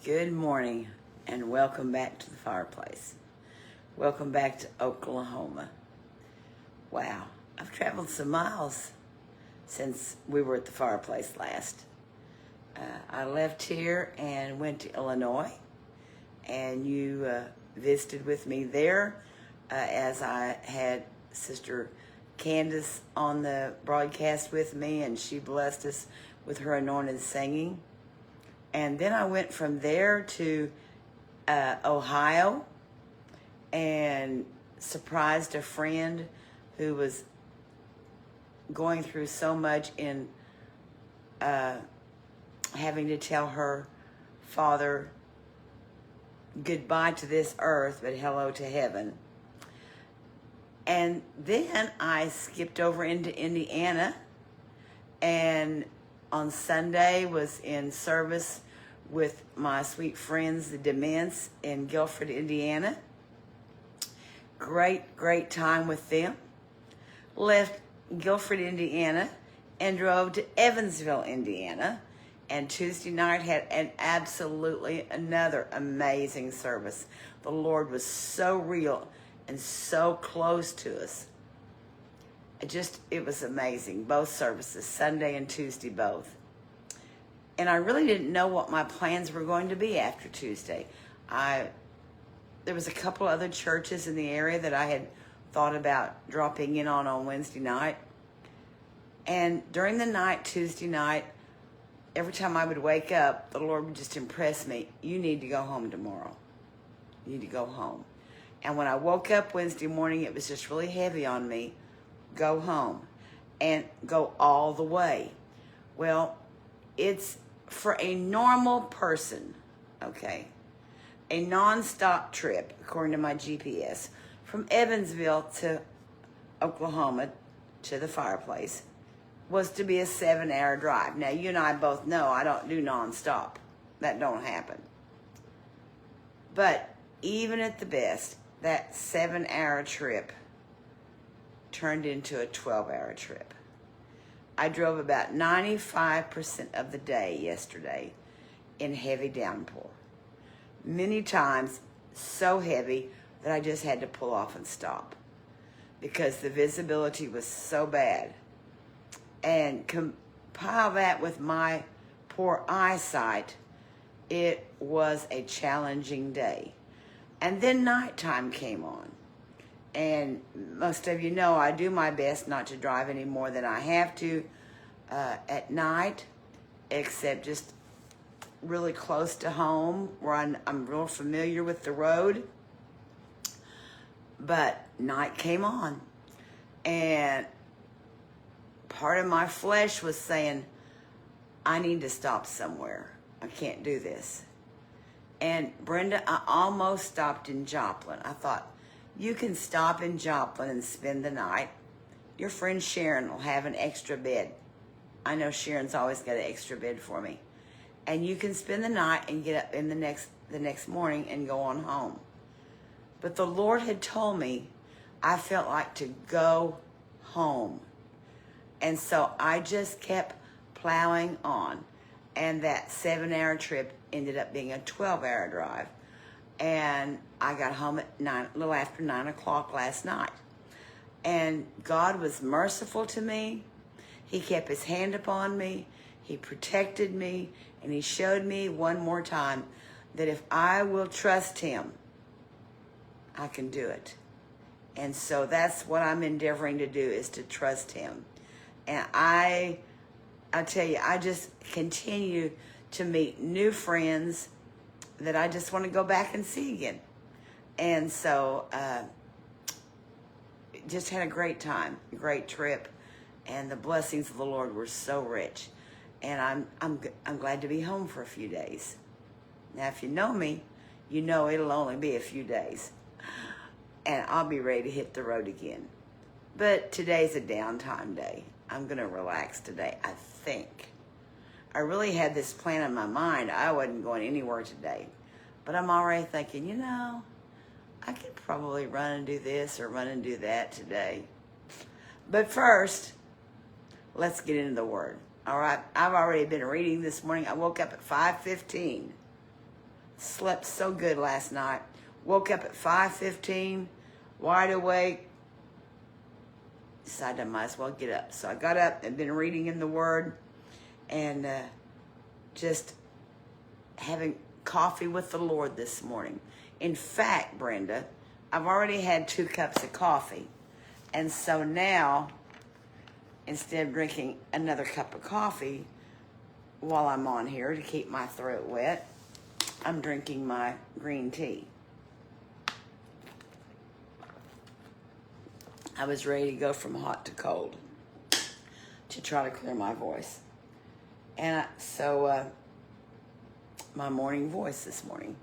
Good morning and welcome back to the fireplace. Welcome back to Oklahoma. Wow, I've traveled some miles since we were at the fireplace last. I left here and went to Illinois, and you visited with me there as I had Sister Candace on the broadcast with me, and she blessed us with her anointed singing. And then I went from there to Ohio and surprised a friend who was going through so much in having to tell her father goodbye to this earth, but hello to heaven. And then I skipped over into Indiana, and on Sunday was in service with my sweet friends, the Dements, in Guilford, Indiana. Great time with them. Left Guilford, Indiana, and drove to Evansville, Indiana. And Tuesday night had another amazing service. The Lord was so real and so close to us. It was amazing. Both services, Sunday and Tuesday both. And I really didn't know what my plans were going to be after Tuesday. There was a couple other churches in the area that I had thought about dropping in on Wednesday night. And during the night, Tuesday night, every time I would wake up, the Lord would just impress me, you need to go home tomorrow. You need to go home. And when I woke up Wednesday morning, it was just really heavy on me. Go home and go all the way. Well, it's for a normal person, okay, a non-stop trip, according to my GPS, from Evansville to Oklahoma to the fireplace was to be a 7-hour drive. Now, you and I both know I don't do non-stop. That don't happen. But even at the best, that 7-hour trip turned into a 12-hour trip. I drove about 95% of the day yesterday in heavy downpour. Many times so heavy that I just had to pull off and stop because the visibility was so bad. And compile that with my poor eyesight, it was a challenging day. And then nighttime came on. And most of you know I do my best not to drive any more than I have to at night, except just really close to home where I'm real familiar with the road. But night came on, and part of my flesh was saying, I need to stop somewhere. I can't do this. And Brenda, I almost stopped in Joplin. I thought, you can stop in Joplin and spend the night. Your friend Sharon will have an extra bed. I know Sharon's always got an extra bed for me. And you can spend the night and get up in the next morning and go on home. But the Lord had told me I felt like to go home. And so I just kept plowing on. And that 7-hour trip ended up being a 12-hour drive. And I got home at a little after 9 o'clock last night. And God was merciful to me. He kept his hand upon me. He protected me. And he showed me one more time that if I will trust him, I can do it. And so that's what I'm endeavoring to do, is to trust him. And I tell you, I just continue to meet new friends that I just want to go back and see again. And so just had a great time, a great trip, and the blessings of the Lord were so rich. And I'm glad to be home for a few days. Now, if you know me, you know it'll only be a few days, and I'll be ready to hit the road again. But today's a downtime day. I'm going to relax today, I think. I really had this plan in my mind. I wasn't going anywhere today. But I'm already thinking, I could probably run and do this or run and do that today. But first, let's get into the Word. All right, I've already been reading this morning. I woke up at 5:15. Slept so good last night. Woke up at 5:15, wide awake. Decided I might as well get up. So I got up and been reading in the Word and just having coffee with the Lord this morning. In fact, Brenda, I've already had 2 cups of coffee. And so now, instead of drinking another cup of coffee while I'm on here to keep my throat wet, I'm drinking my green tea. I was ready to go from hot to cold to try to clear my voice. And my morning voice this morning.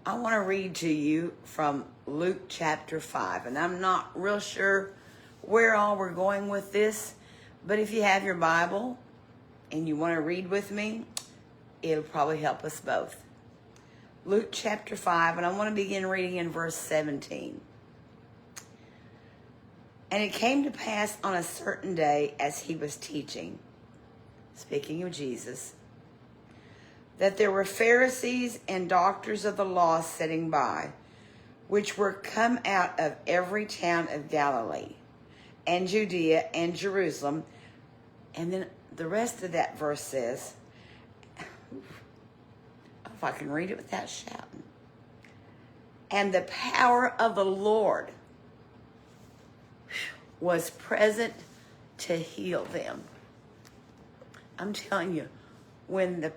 I want to read to you from Luke chapter 5. And I'm not real sure where all we're going with this, but if you have your Bible and you want to read with me, it'll probably help us both. Luke chapter 5, and I want to begin reading in verse 17. And it came to pass on a certain day as he was teaching, speaking of Jesus, that there were Pharisees and doctors of the law sitting by, which were come out of every town of Galilee, and Judea, and Jerusalem. And then the rest of that verse says, if I can read it without shouting, and the power of the Lord was present to heal them. I'm telling you, when the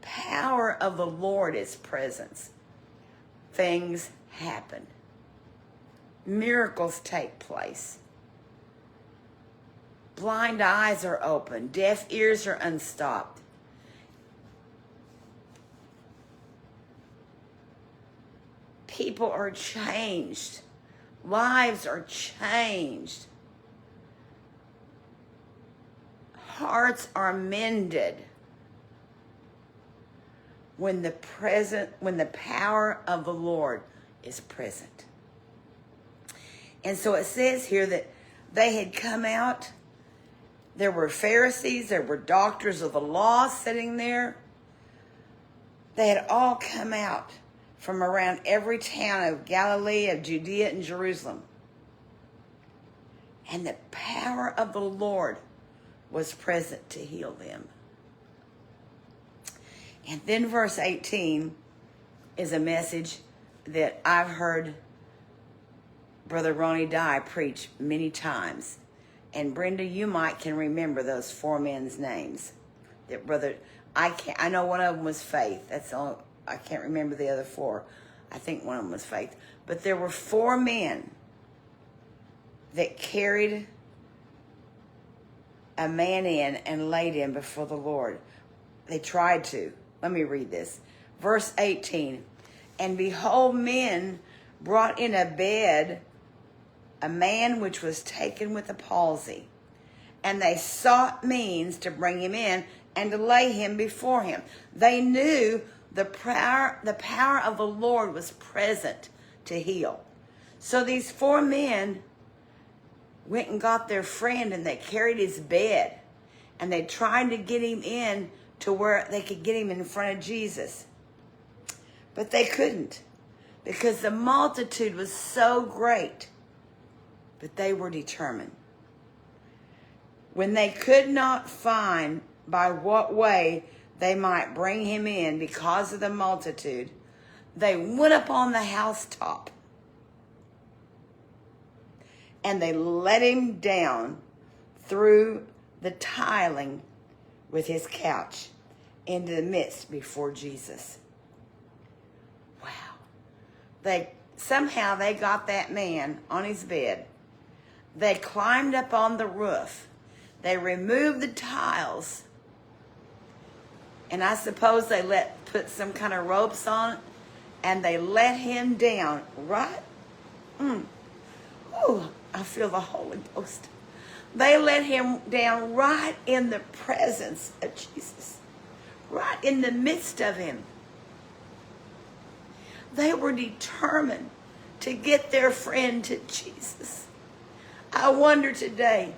power of the Lord is present, things happen. Miracles take place. Blind eyes are open. Deaf ears are unstopped. People are changed. Lives are changed. Hearts are mended when the power of the Lord is present. And so it says here that they had come out. There were Pharisees, there were doctors of the law sitting there. They had all come out from around every town of Galilee, of Judea, and Jerusalem. And the power of the Lord was present to heal them. And then verse 18 is a message that I've heard Brother Ronnie Dye preach many times. And Brenda, you might can remember those 4 men's names. That brother, I know one of them was Faith. That's all. I can't remember the other 4. I think one of them was Faith. But there were 4 men that carried a man in and laid him before the Lord. They tried to. Let me read this. Verse 18. And behold, men brought in a bed a man which was taken with a palsy. And they sought means to bring him in and to lay him before him. They knew the power of the Lord was present to heal. So these 4 men went and got their friend and they carried his bed. And they tried to get him in to where they could get him in front of Jesus. But they couldn't, because the multitude was so great. But they were determined. When they could not find by what way they might bring him in because of the multitude, they went up on the housetop and they let him down through the tiling with his couch into the midst before Jesus. Wow. Somehow they got that man on his bed. They climbed up on the roof. They removed the tiles. And I suppose they put some kind of ropes on it. And they let him down right. Oh, I feel the Holy Ghost. They let him down right in the presence of Jesus. Right in the midst of him. They were determined to get their friend to Jesus. I wonder today,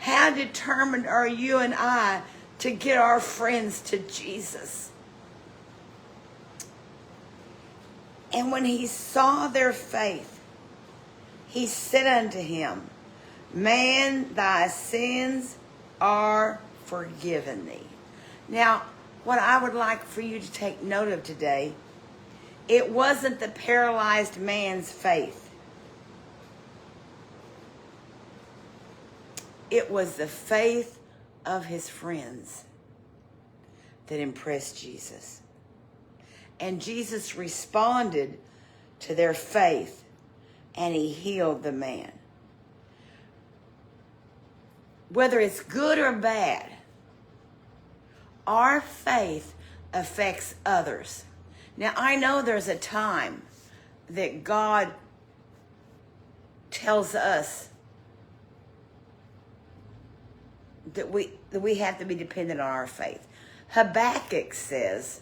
how determined are you and I to get our friends to Jesus? And when he saw their faith, he said unto him, Man, thy sins are forgiven thee. Now, what I would like for you to take note of today, it wasn't the paralyzed man's faith. It was the faith of his friends that impressed Jesus. And Jesus responded to their faith, and he healed the man. Whether it's good or bad, our faith affects others. Now, I know there's a time that God tells us that we have to be dependent on our faith. Habakkuk says,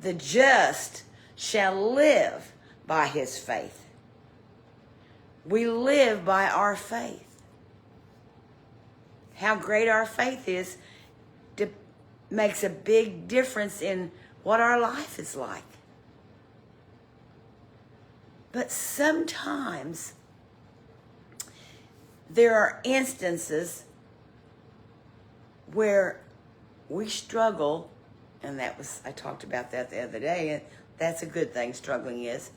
the just shall live by his faith. We live by our faith. How great our faith is makes a big difference in what our life is like. But sometimes there are instances where we struggle, and I talked about that the other day, and that's a good thing, struggling is.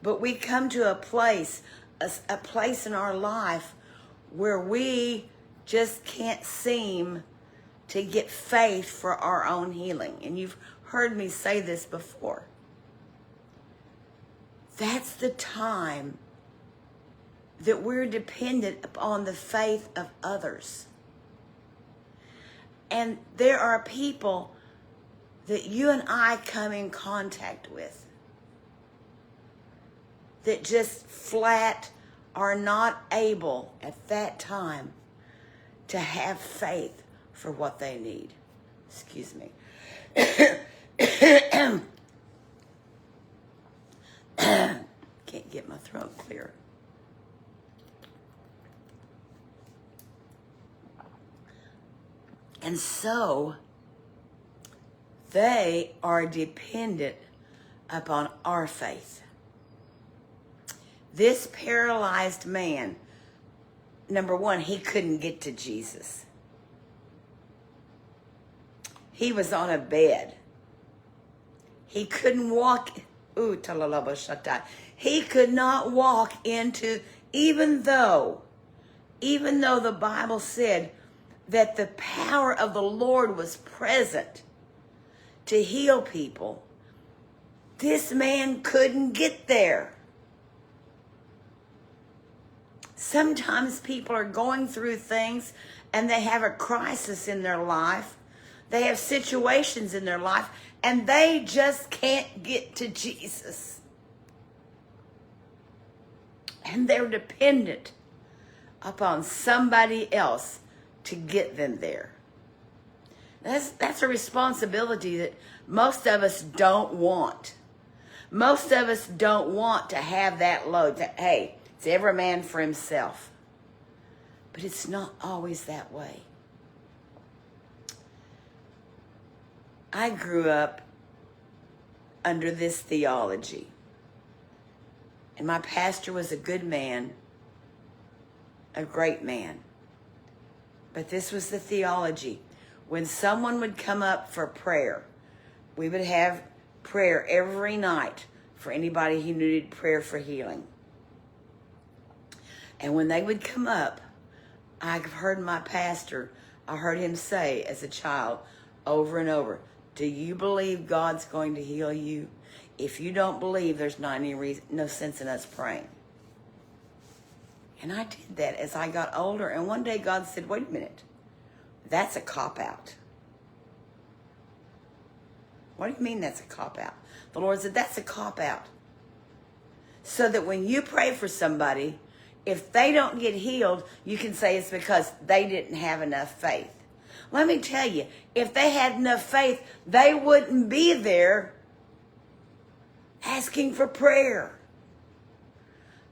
But we come to a place in our life where we just can't seem to get faith for our own healing. And you've heard me say this before. That's the time that we're dependent upon the faith of others. And there are people that you and I come in contact with that just flat are not able at that time to have faith for what they need. Excuse me. Can't get my throat clear. And so they are dependent upon our faith. This paralyzed man, number one, he couldn't get to Jesus. He was on a bed. He couldn't walk. He could not walk into, even though the Bible said that the power of the Lord was present to heal people, this man couldn't get there. Sometimes people are going through things and they have a crisis in their life. They have situations in their life and they just can't get to Jesus. And they're dependent upon somebody else to get them there. That's a responsibility that most of us don't want. Most of us don't want to have that load. That, hey, it's every man for himself. But it's not always that way. I grew up under this theology. And my pastor was a good man, a great man. But this was the theology. When someone would come up for prayer, we would have prayer every night for anybody who needed prayer for healing. And when they would come up, I've heard my pastor, I heard him say as a child over and over, do you believe God's going to heal you? If you don't believe, there's not any reason, no sense in us praying. And I did that as I got older. And one day God said, wait a minute, that's a cop-out. What do you mean that's a cop-out? The Lord said, that's a cop-out. So that when you pray for somebody, if they don't get healed, you can say it's because they didn't have enough faith. Let me tell you, if they had enough faith, they wouldn't be there asking for prayer.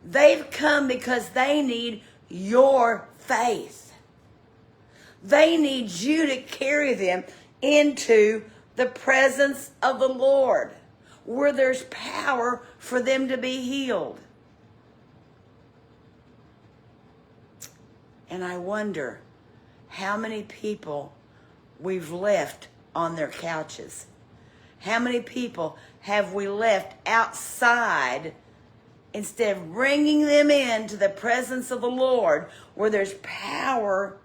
They've come because they need your faith. They need you to carry them into the presence of the Lord. where there's power for them to be healed. And I wonder how many people we've left on their couches. How many people have we left outside instead of bringing them into the presence of the Lord where there's power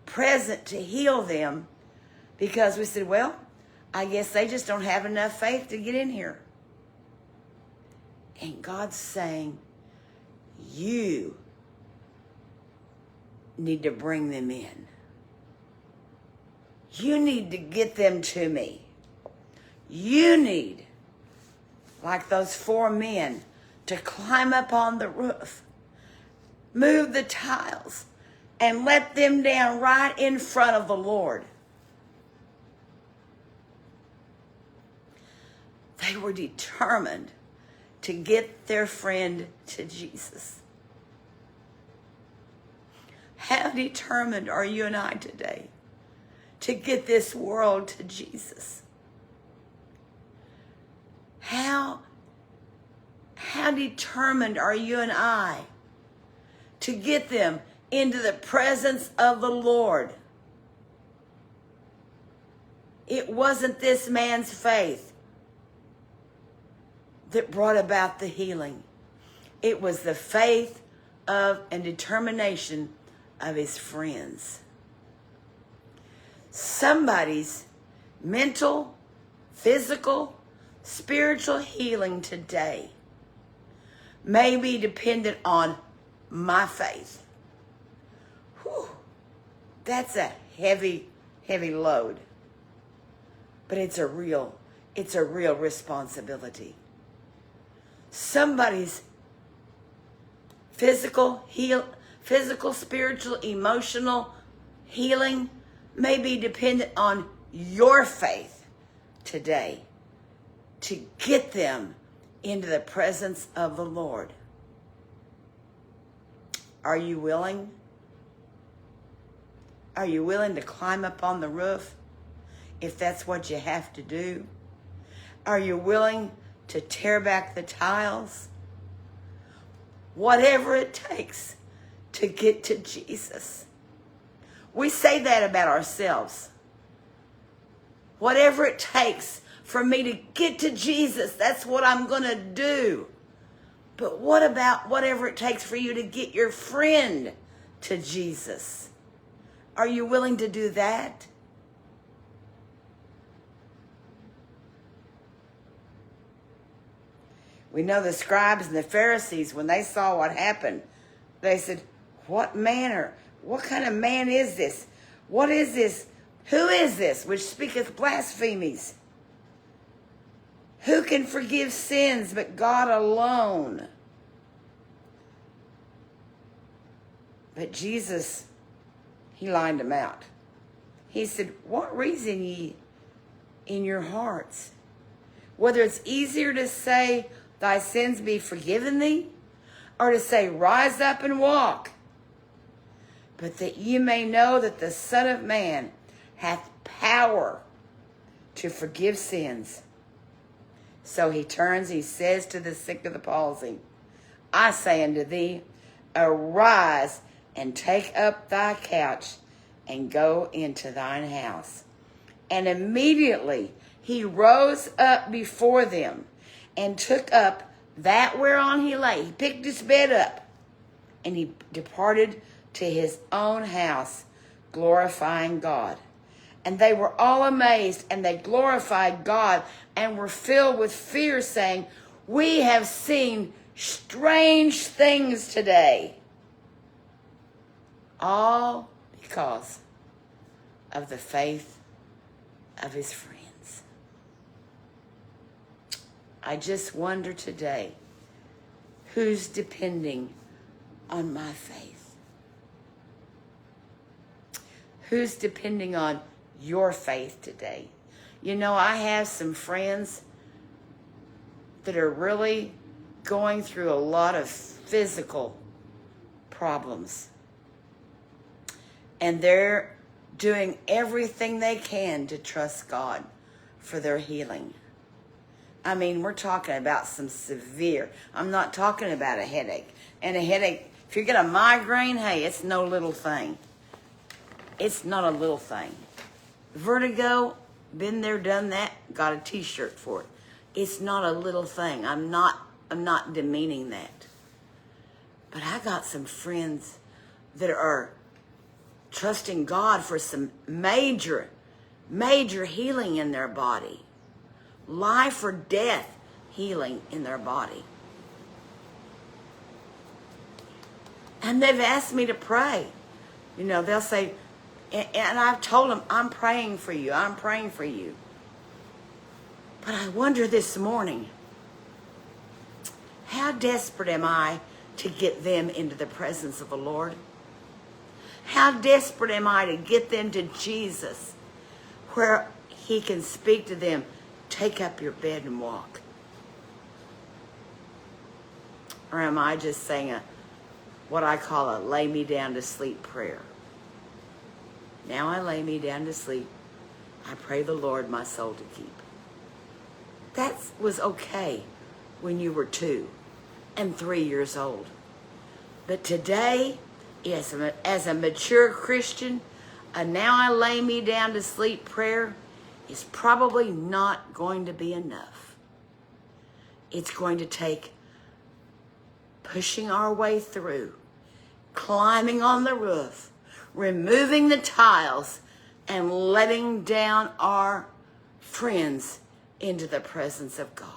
present to heal them, because we said, well, I guess they just don't have enough faith to get in here. And God's saying, you need to bring them in. You need to get them to me. You need, like those 4 men, to climb up on the roof, move the tiles, and let them down right in front of the Lord. They were determined to get their friend to Jesus. How determined are you and I today to get this world to Jesus? How determined are you and I to get them into the presence of the Lord? It wasn't this man's faith that brought about the healing. It was the faith of and determination of his friends. Somebody's mental, physical, spiritual healing today may be dependent on my faith. Whew, that's a heavy, heavy load. But it's a real responsibility. Somebody's physical, spiritual, emotional healing may be dependent on your faith today to get them into the presence of the Lord. Are you willing? Are you willing to climb up on the roof if that's what you have to do? Are you willing to tear back the tiles? Whatever it takes to get to Jesus. We say that about ourselves. Whatever it takes for me to get to Jesus, that's what I'm going to do. But what about whatever it takes for you to get your friend to Jesus? Are you willing to do that? We know the scribes and the Pharisees, when they saw what happened, they said, what manner, what kind of man is this? What is this? Who is this which speaketh blasphemies? Who can forgive sins but God alone? But Jesus, he lined them out. He said, what reason ye in your hearts? Whether it's easier to say, thy sins be forgiven thee, or to say, rise up and walk. But that ye may know that the Son of Man hath power to forgive sins. So he turns, he says to the sick of the palsy, I say unto thee, arise and take up thy couch and go into thine house. And immediately he rose up before them and took up that whereon he lay. He picked his bed up and he departed to his own house, glorifying God. And they were all amazed, and they glorified God and were filled with fear, saying, we have seen strange things today. All because of the faith of his friends. I just wonder today, who's depending on my faith? Who's depending on your faith today? You know, I have some friends that are really going through a lot of physical problems. And they're doing everything they can to trust God for their healing. I mean, we're talking about some severe. I'm not talking about a headache. And a headache, if you get a migraine, hey, it's no little thing. It's not a little thing. Vertigo, been there, done that, got a t-shirt for it. It's not a little thing. I'm not demeaning that. But I got some friends that are trusting God for some major healing in their body. Life or death healing in their body. And they've asked me to pray. You know, they'll say, and I've told them, I'm praying for you. I'm praying for you. But I wonder this morning, how desperate am I to get them into the presence of the Lord? How desperate am I to get them to Jesus, where he can speak to them, take up your bed and walk? Or am I just saying what I call a lay me down to sleep prayer? Now I lay me down to sleep. I pray the Lord my soul to keep. That was okay when you were 2 and 3 years old. But today, as a mature Christian, a now I lay me down to sleep prayer is probably not going to be enough. It's going to take pushing our way through, climbing on the roof, removing the tiles, and letting down our friends into the presence of God.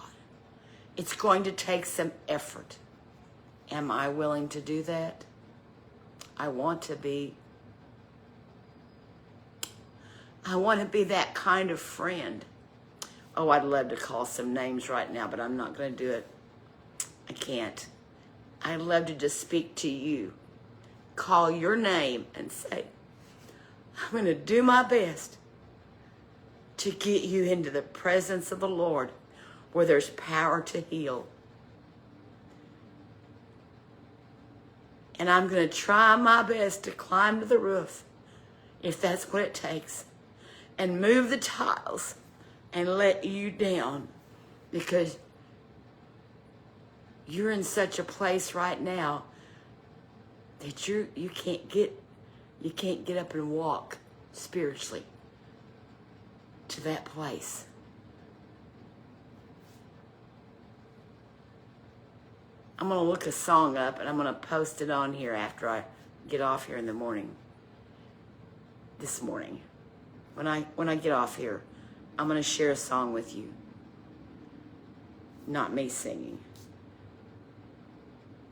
It's going to take some effort. Am I willing to do that? I want to be. I want to be that kind of friend. Oh, I'd love to call some names right now, but I'm not going to do it. I can't. I'd love to just speak to you. Call your name and say, I'm going to do my best to get you into the presence of the Lord where there's power to heal. And I'm going to try my best to climb to the roof, if that's what it takes, and move the tiles and let you down, because you're in such a place right now that you can't get up and walk spiritually to that place. I'm going to look a song up and I'm going to post it on here after I get off here in the morning. This morning. When I get off here, I'm going to share a song with you. Not me singing.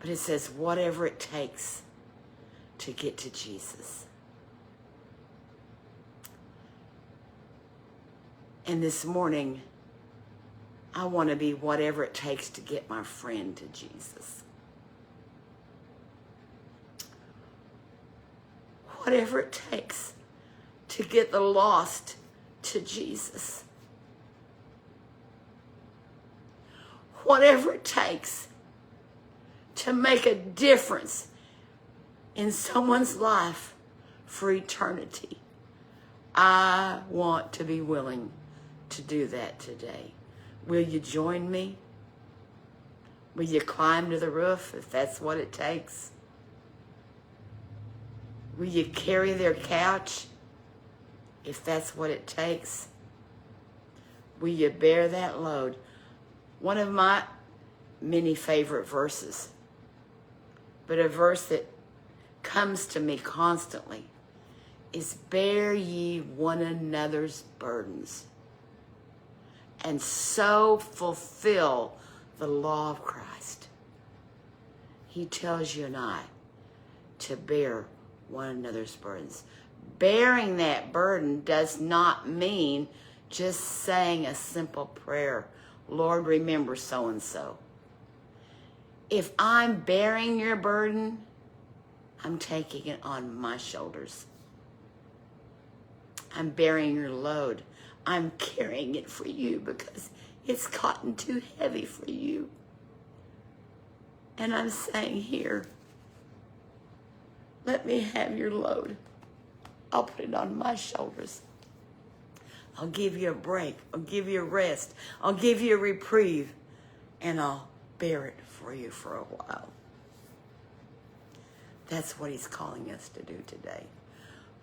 But it says, whatever it takes to get to Jesus. And this morning, I want to be whatever it takes to get my friend to Jesus. Whatever it takes to get the lost to Jesus. Whatever it takes to make a difference in someone's life for eternity. I want to be willing to do that today. Will you join me? Will you climb to the roof if that's what it takes? Will you carry their couch if that's what it takes? Will you bear that load? One of my many favorite verses, but a verse that comes to me constantly, is bear ye one another's burdens and so fulfill the law of Christ. He tells you and I to bear one another's burdens. Bearing that burden does not mean just saying a simple prayer, Lord, remember so-and-so. If I'm bearing your burden, I'm taking it on my shoulders. I'm bearing your load. I'm carrying it for you because it's gotten too heavy for you. And I'm saying here, let me have your load. I'll put it on my shoulders. I'll give you a break. I'll give you a rest. I'll give you a reprieve. And I'll bear it for you for a while. That's what he's calling us to do today.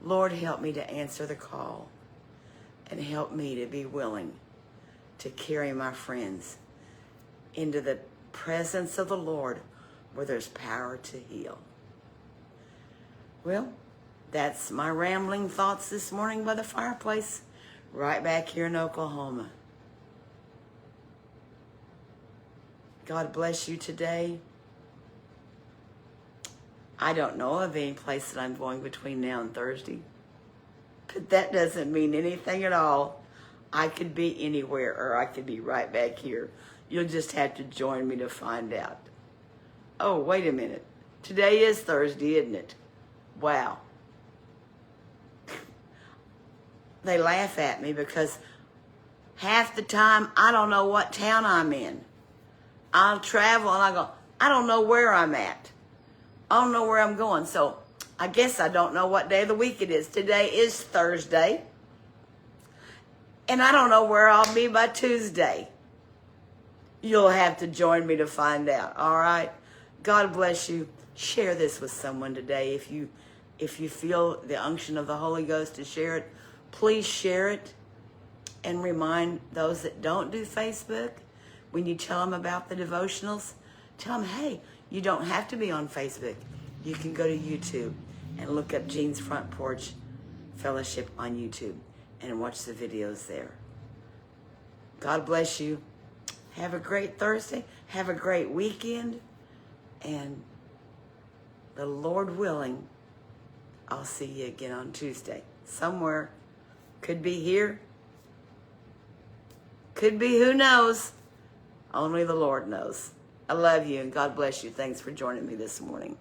Lord, help me to answer the call. And help me to be willing to carry my friends into the presence of the Lord where there's power to heal. Well, that's my rambling thoughts this morning by the fireplace, right back here in Oklahoma. God bless you today. I don't know of any place that I'm going between now and Thursday, but that doesn't mean anything at all. I could be anywhere, or I could be right back here. You'll just have to join me to find out. Oh, wait a minute. Today is Thursday, isn't it? Wow. They laugh at me because half the time I don't know what town I'm in. I'll travel and I go, I don't know where I'm at. I don't know where I'm going. So I guess I don't know what day of the week it is. Today is Thursday. And I don't know where I'll be by Tuesday. You'll have to join me to find out. All right? God bless you. Share this with someone today. If you feel the unction of the Holy Ghost to share it, please share it. And remind those that don't do Facebook, when you tell them about the devotionals, tell them, hey, you don't have to be on Facebook. You can go to YouTube and look up Jean's Front Porch Fellowship on YouTube and watch the videos there. God bless you. Have a great Thursday. Have a great weekend. And the Lord willing, I'll see you again on Tuesday. Somewhere. Could be here. Could be, who knows? Only the Lord knows. I love you and God bless you. Thanks for joining me this morning.